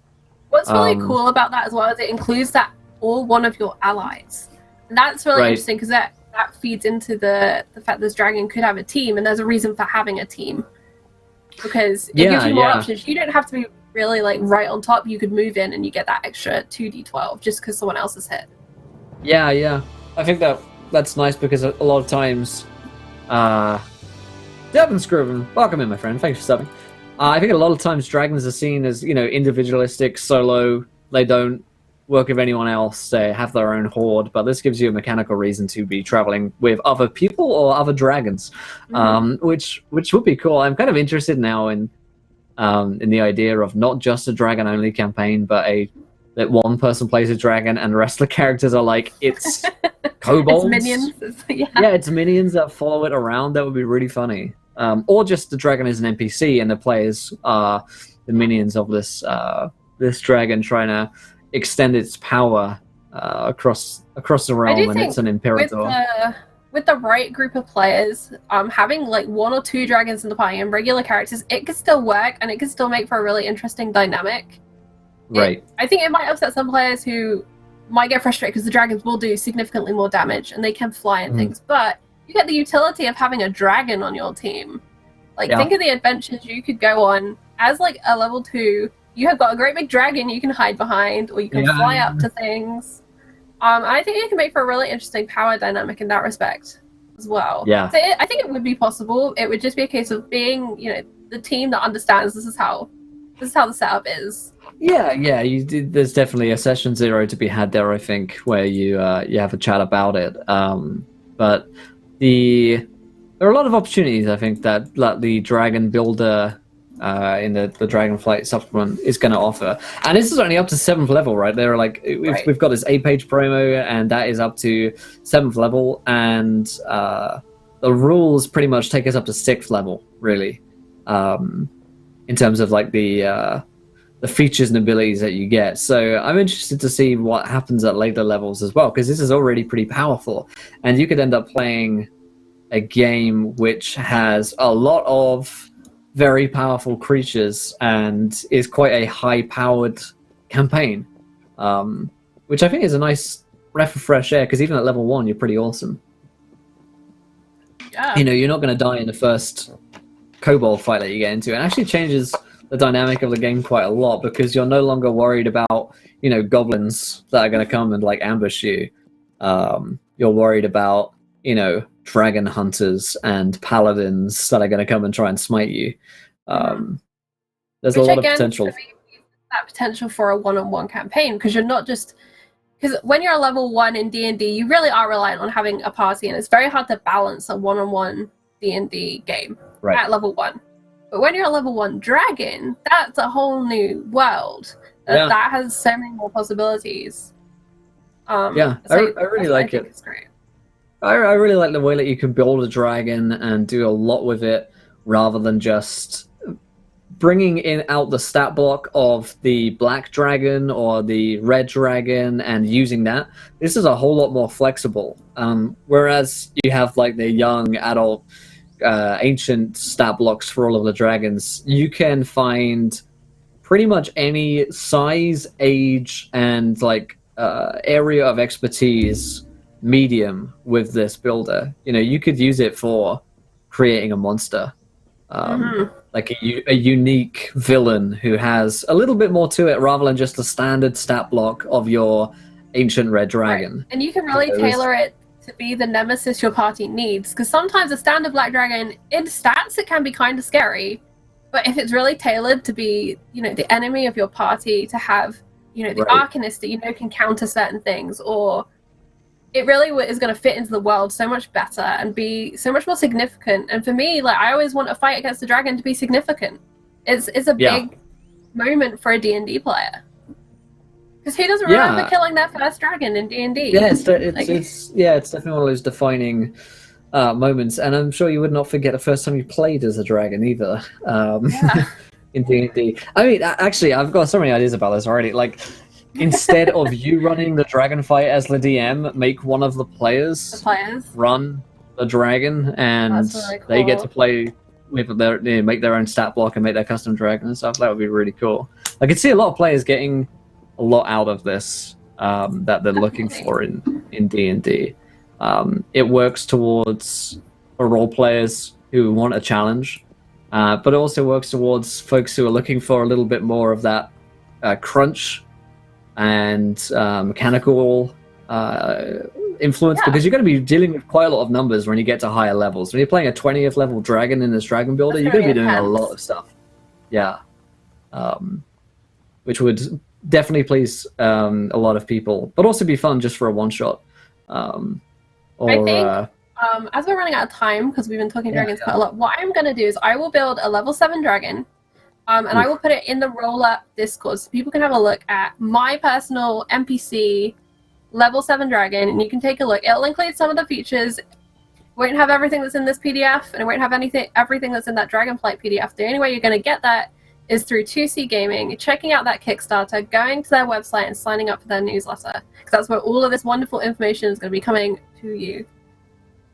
What's really cool about that as well is it includes that or one of your allies. And that's really interesting because that feeds into the fact this dragon could have a team, and there's a reason for having a team. Because it gives you more options. You don't have to be really like right on top. You could move in and you get that extra 2d12 just because someone else is hit.
Yeah. I think that's nice because a lot of times... Devin Scriven, welcome in, my friend. Thanks for subbing. I think a lot of times dragons are seen as, individualistic, solo. They don't work with anyone else. They have their own horde, but this gives you a mechanical reason to be traveling with other people or other dragons, which would be cool. I'm kind of interested now in the idea of not just a dragon-only campaign, but that one person plays a dragon and the rest of the characters are like its kobolds.
It's minions.
It's minions that follow it around. That would be really funny. Or just the dragon is an NPC and the players are the minions of this dragon trying to extend its power across the realm, and it's an imperator.
With the right group of players, having like 1 or 2 dragons in the party and regular characters, it could still work and it could still make for a really interesting dynamic.
Right.
I think it might upset some players who might get frustrated because the dragons will do significantly more damage and they can fly and things, but you get the utility of having a dragon on your team. Think of the adventures you could go on as like a level 2. You have got a great big dragon you can hide behind, or you can fly up to things. I think it can make for a really interesting power dynamic in that respect as well.
Yeah.
So I think it would be possible. It would just be a case of being, the team that understands this is how the setup is. Yeah.
There's definitely a session 0 to be had there, I think, where you have a chat about it. But there are a lot of opportunities, I think, that the Dragon Builder in the Dragonflight supplement is going to offer. And this is only up to 7th level, right? They're like, we've got this 8-page promo, and that is up to 7th level, and the rules pretty much take us up to 6th level, really, in terms of like the features and abilities that you get. So I'm interested to see what happens at later levels as well, because this is already pretty powerful, and you could end up playing a game which has a lot of very powerful creatures and is quite a high-powered campaign, which I think is a nice breath of fresh air, because even at level 1 you're pretty awesome.
Yeah.
You're not going to die in the first kobold fight that you get into. It actually changes the dynamic of the game quite a lot, because you're no longer worried about goblins that are going to come and like ambush you. You're worried about dragon hunters and paladins that are going to come and try and smite you. There's a lot of potential.
That potential for a one-on-one campaign, because you're not just... Because when you're a level 1 in D&D, you really are reliant on having a party, and it's very hard to balance a one-on-one D&D game at level 1. But when you're a level 1 dragon, that's a whole new world. That has so many more possibilities.
I really like it.
It's great.
I really like the way that you can build a dragon and do a lot with it, rather than just bringing out the stat block of the black dragon or the red dragon and using that. This is a whole lot more flexible. Whereas you have like the young adult ancient stat blocks for all of the dragons, you can find pretty much any size, age, and like area of expertise medium with this builder. You could use it for creating a monster, like a unique villain who has a little bit more to it, rather than just the standard stat block of your ancient red dragon.
Right. And you can really tailor it to be the nemesis your party needs, because sometimes a standard black dragon, in stats it can be kind of scary, but if it's really tailored to be the enemy of your party, to have the arcanist that can counter certain things, or it really is going to fit into the world so much better and be so much more significant. And for me, like, I always want a fight against the dragon to be significant. It's a big moment for a D&D player. Because who doesn't remember killing their first dragon in D&D?
Yeah, it's definitely one of those defining moments, and I'm sure you would not forget the first time you played as a dragon either. In D&D. I mean, actually, I've got so many ideas about this already. Like, instead of you running the dragon fight as the DM, make one of the players run the dragon, and really cool. They get to play with their, make their own stat block and make their custom dragon and stuff. That would be really cool. I could see a lot of players getting a lot out of this that they're looking for in D&D. It works towards role players who want a challenge, but it also works towards folks who are looking for a little bit more of that crunch and mechanical influence, because you're going to be dealing with quite a lot of numbers when you get to higher levels. When you're playing a 20th level dragon in this dragon builder, you're going to be doing a lot of stuff. Yeah. Which would definitely please a lot of people, but also be fun just for a one-shot. I think, as we're running out of time, because we've been talking dragons quite a lot, what I'm going to do is I will build a level 7 dragon, and I will put it in the roll-up Discord so people can have a look at my personal NPC level 7 dragon, and you can take a look. It'll include some of the features. It won't have everything that's in this PDF, and it won't have everything that's in that Dragonflight PDF. The only way you're going to get that is through 2CGaming, checking out that Kickstarter, going to their website and signing up for their newsletter, because that's where all of this wonderful information is going to be coming to you.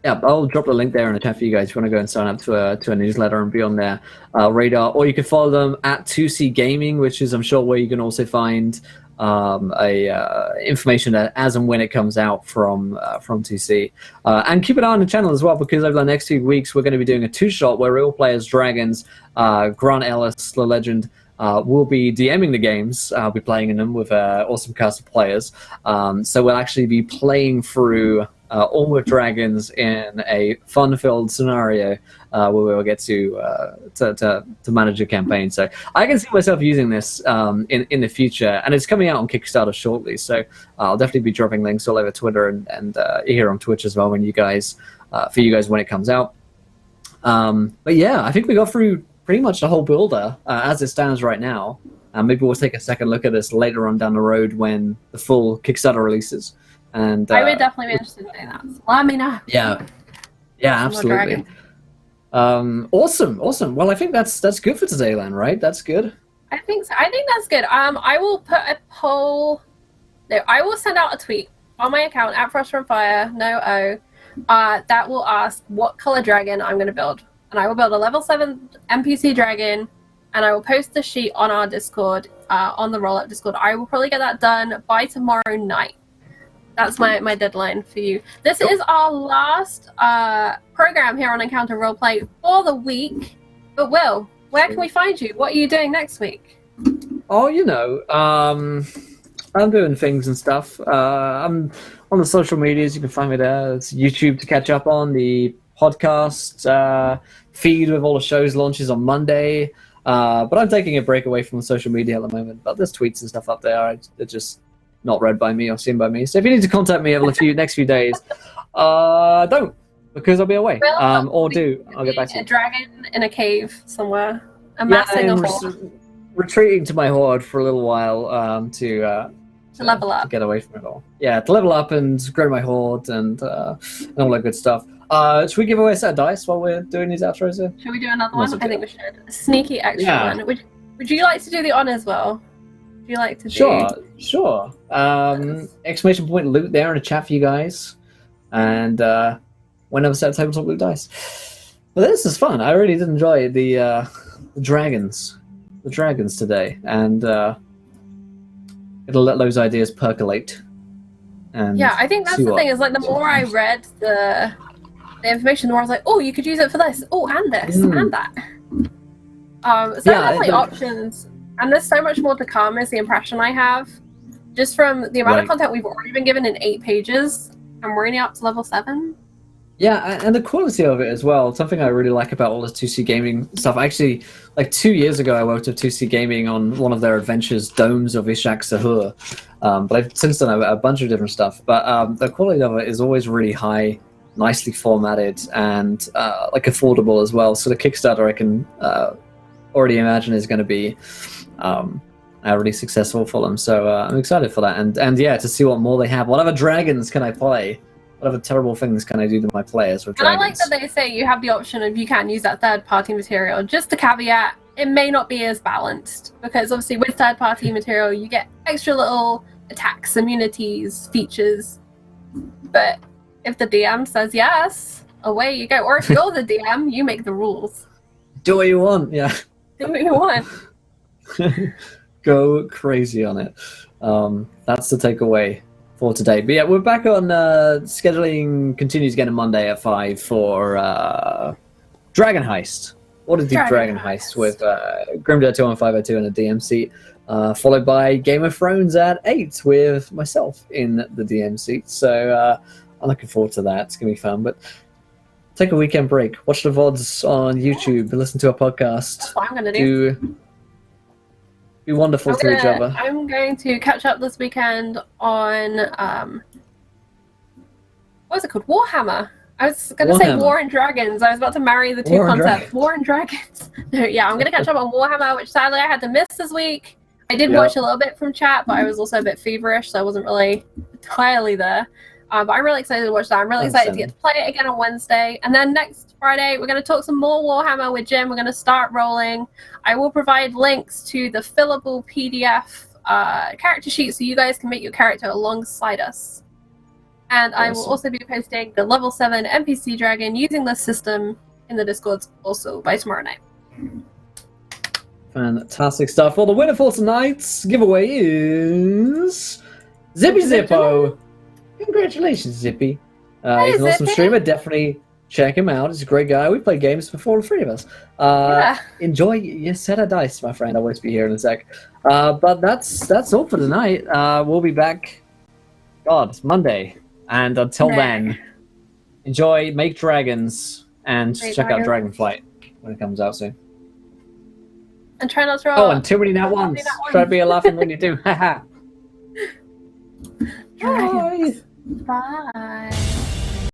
Yeah, I'll drop the link there in the chat for you guys if you want to go and sign up to a newsletter and be on their radar. Or you can follow them at 2CGaming, which is, I'm sure, where you can also find information as and when it comes out from 2C. And keep an eye on the channel as well, because over the next 2 weeks we're going to be doing a 2-shot where real players dragons, Grant Ellis, the legend, will be DMing the games. I'll be playing in them with awesome cast of players. So we'll actually be playing through all with dragons in a fun-filled scenario where we'll get to manage a campaign. So I can see myself using this in the future, and it's coming out on Kickstarter shortly. So I'll definitely be dropping links all over Twitter and here on Twitch as well when you guys for you guys when it comes out. But yeah, I think we got through pretty much the whole builder as it stands right now. Maybe we'll take a second look at this later on down the road when the full Kickstarter releases. And
I would definitely be interested in doing that. Let me know.
Yeah, absolutely. Awesome. Well, I think that's good for today, Lan. Right? That's good.
I think so. I think that's good. I will put a poll. No, I will send out a tweet on my account at Frost from Fire. No O. That will ask what color dragon I'm going to build, and I will build a level 7 NPC dragon, and I will post the sheet on our Discord, on the Roll-Up Discord. I will probably get that done by tomorrow night. That's my deadline for you. This is our last program here on Encounter Roleplay for the week. But Will, where can we find you? What are you doing next week?
Oh, I'm doing things and stuff. I'm on the social medias. You can find me there. It's YouTube to catch up on. The podcast feed with all the shows launches on Monday. But I'm taking a break away from the social media at the moment. But there's tweets and stuff up there. They're just not read by me or seen by me. So if you need to contact me over the next few days, don't, because I'll be away. I'll get back to you.
A dragon in a cave somewhere, amassing a horde.
Retreating to my horde for a little while to
level up.
To get away from it all. Yeah, to level up and grow my horde and all that good stuff. Should we give away a set of dice while we're doing these outros here?
Should we do another one? I think we should. A sneaky extra one. Would you like to do the honors, Will? You like to do?
Sure. Exclamation point loot there in the chat for you guys, and whenever set tabletop loot dice. Well, this is fun. I really did enjoy the dragons today, and it'll let those ideas percolate. And
yeah, I think that's the thing. Is like the more I read the information, the more I was like, oh, you could use it for this. Oh, and this and that. So definitely options. And there's so much more to come is the impression I have. Just from the amount of content we've already been given in 8 pages, and we're only up to level 7.
Yeah, and the quality of it as well. Something I really like about all the 2C Gaming stuff. Actually, like 2 years ago, I worked with 2C Gaming on one of their adventures, Domes of Ishak Sahur. But I've since done a bunch of different stuff. But the quality of it is always really high, nicely formatted, and like affordable as well. So the Kickstarter, I can already imagine, is going to be really successful for them. So I'm excited for that. And yeah, to see what more they have. What other dragons can I play? What other terrible things can I do to my players with dragons?
And I like that they say you have the option of you can use that third-party material. Just a caveat, it may not be as balanced, because obviously with third-party material you get extra little attacks, immunities, features. But if the DM says yes, away you go. Or if you're the DM, you make the rules.
Do what you want, yeah.
Do what you want.
Go crazy on it. That's the takeaway for today. But yeah, we're back on scheduling continues again on Monday at 5 for Dragon Heist. What is the Dragon Heist with Grimdare 21502 and a DM seat, followed by Game of Thrones at 8 with myself in the DM seat. So I'm looking forward to that. It's going to be fun. But take a weekend break. Watch the VODs on YouTube and listen to a podcast.
That's what I'm going to do.
Be wonderful to each other.
I'm going to catch up this weekend on what was it called? Warhammer. I was going to say War and Dragons. I was about to marry the two concepts. War and Dragons. No, yeah, I'm going to catch up on Warhammer, which sadly I had to miss this week. I did watch a little bit from chat, but I was also a bit feverish, so I wasn't really entirely there. But I'm really excited to watch that. I'm really excited to get to play it again on Wednesday. And then next Friday, we're going to talk some more Warhammer with Jim. We're going to start rolling. I will provide links to the fillable PDF character sheet so you guys can make your character alongside us. And I will also be posting the level 7 NPC dragon using this system in the Discords also by tomorrow night.
Fantastic stuff. Well, the winner for tonight's giveaway is Zippy Zippo. Congratulations, Zippy. He's an awesome streamer. Definitely check him out. He's a great guy. We play games before, all three of us. Enjoy your set of dice, my friend. I'll always be here in a sec. But that's all for tonight. We'll be back, it's Monday. And until then, enjoy, make dragons, and check out Dragonflight when it comes out soon.
And try not to roll.
Oh, and too many nat ones. Try to be laughing when you do. Haha.
Bye. Bye.